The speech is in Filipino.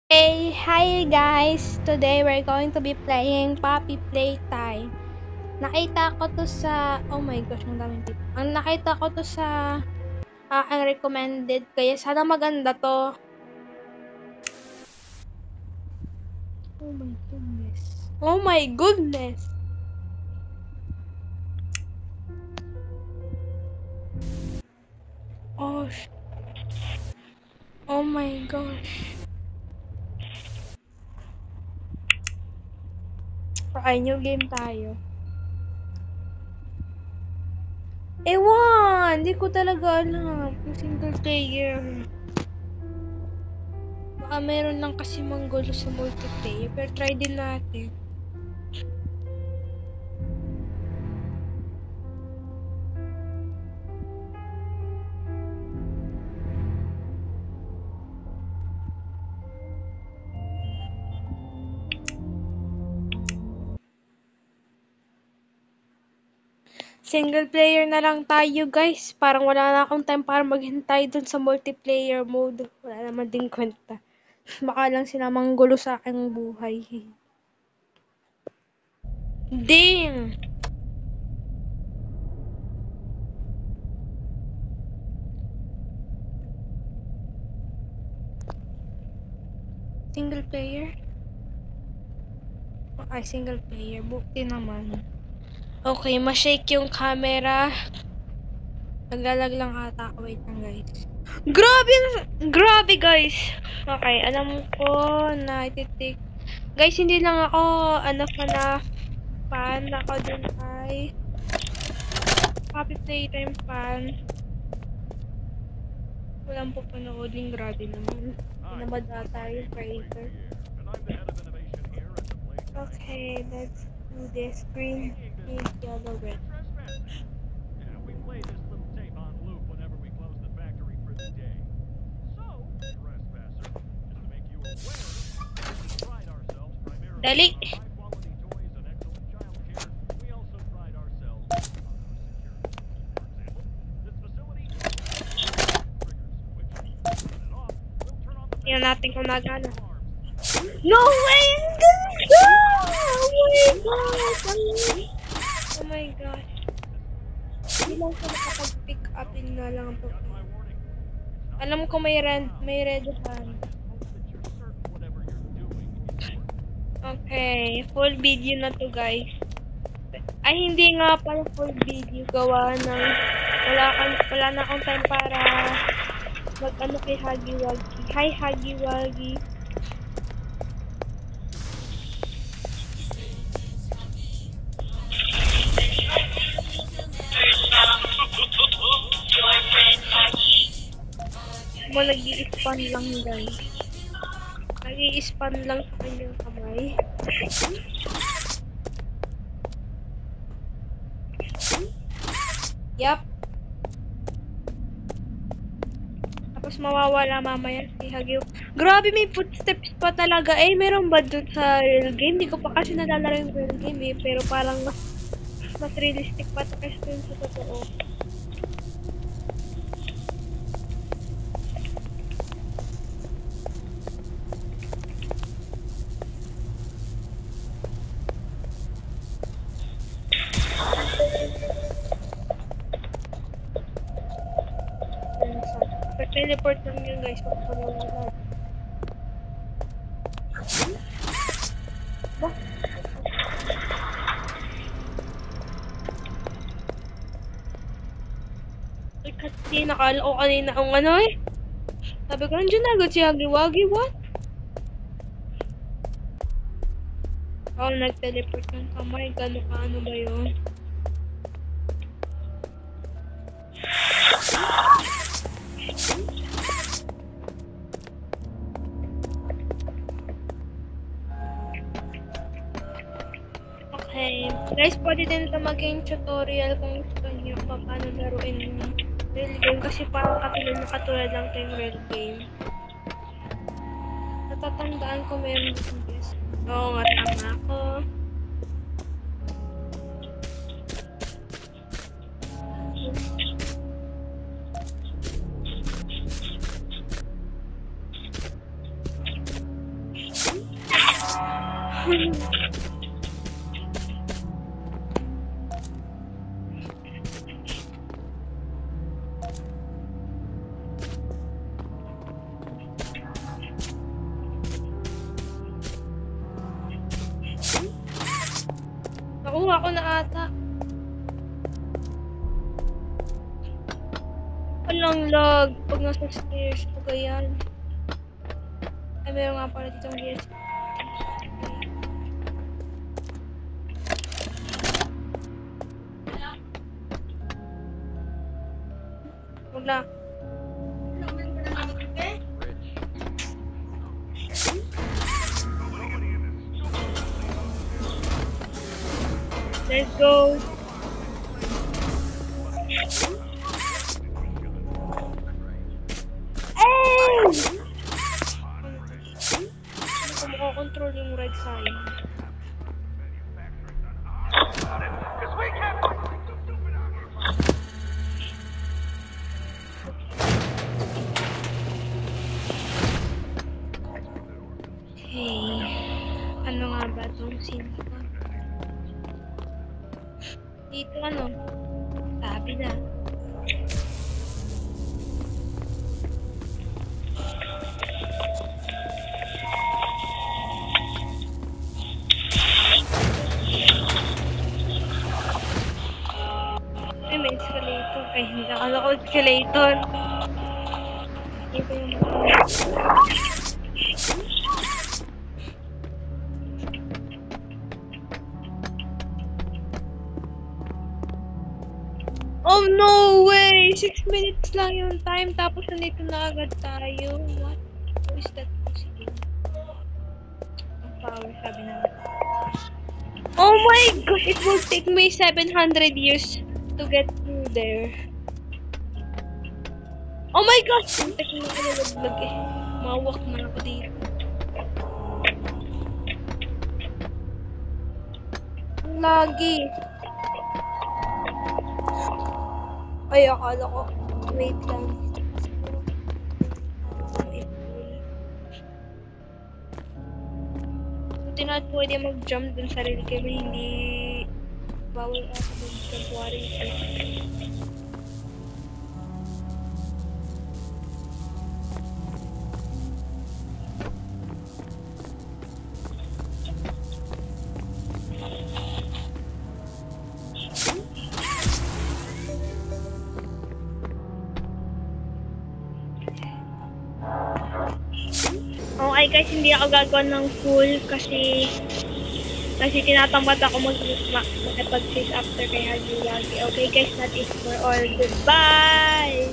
Hey, hi guys! Today we're going to be playing Poppy Playtime. Nakita ko to sa... Oh my gosh, ang daming tip. Ang nakita ko to sa aking recommended. Kaya sana maganda to. Oh my goodness. Oh my goodness! Oh, oh my gosh. Okay, new game tayo. Ewan! Hindi ko talaga alam kung single player. Baka meron lang kasi manggulo sa multiplayer. Pero try din natin. Single player na lang tayo guys. Parang wala na akong time para maghintay dun sa multiplayer mode. Wala naman din kwenta. Baka lang sila manggulo sa aking buhay. Ding! Single player? Okay, single player. Buti naman. Okay, ma-shake yung camera. Naglalag lang ata ako. Wait lang guys. Grabe guys! Okay, alam ko na ititik. Guys, hindi lang ako fan. Ako dun ay Poppy Playtime fan. Walang po panooding. Grabe naman. Namad ata yung creator. Okay, let's do this. Green, pink, yellow, red. We play this little tape on loop whenever we close the factory for the day. So, trespasser, just to make you aware, we pride ourselves primarily Dali! on high-quality toys and excellent childcare. We also pride ourselves on our security. For example, this facility triggers, which, turn it off, will turn on the Tingnan natin kung nagana. alarms. No way! Ang ganda! Oh my gosh! Oh my gosh. Hindi lang ko nakapag-pick up. Yun na lang po. Alam ko may red hand. Okay, full video na to guys. Ay, hindi nga pala full video. Gawa ng wala na akong time para mag-ano kay Huggy Wuggy. Hi Huggy Wuggy. Mo nag-i-span lang guys. Nag-i-span lang sa kanyang kamay. Yup. Tapos mawawala mamaya si Hagyo. Grabe, may footsteps pa talaga. Eh, meron ba dun sa real game? Hindi ko pa kasi nalalaro yung real game eh. Pero parang mas realistic pa ito kasi dun sa totoo. Teleport lang yun guys. Ba? Ay, kasi nakala ko kanina ang ano eh. Sabi ko, nandiyan na agad si Huggy Wuggy. What? Oh, nag-teleport ng kamay. Gano'n ka, ano ba yun? Okay. Guys, pwede din ito maging tutorial kung gusto niyo pa paano laruin yung real game. Kasi parang katulad lang ito yung real game. Natatandaan ko meron dito guys. Oo nga, tama ako. Nakuha ko na ata. Walang lag pag nasa stairs ko ganyan. Ay, meron nga pala ditong gears. Huwag na. Let's go. Control yung red sign. Hey, ano nga ba itong scene ko? Dito ano? Sabi na. May escalator. Ay, hindi akala ko escalator. Ito yung oh no way! 6 minutes lang yung time tapos nandito na agad tayo. What? How is that possible? Ang power, sabi na. Oh my gosh! It will take me 700 years to get through there. Oh my gosh! Ang takin na ko nalaglag eh. Mawak na ako dito. Ang lagi. Ay, akala ko. Wait lang. Buti na pwede mag-jump dun sa rin kaya hindi bawal ako mag-jump waring. Okay guys, hindi ako gagawa ng full kasi tinatamad ako makipag-face after kay Hagi Wagi. Okay guys, that is for all. Goodbye!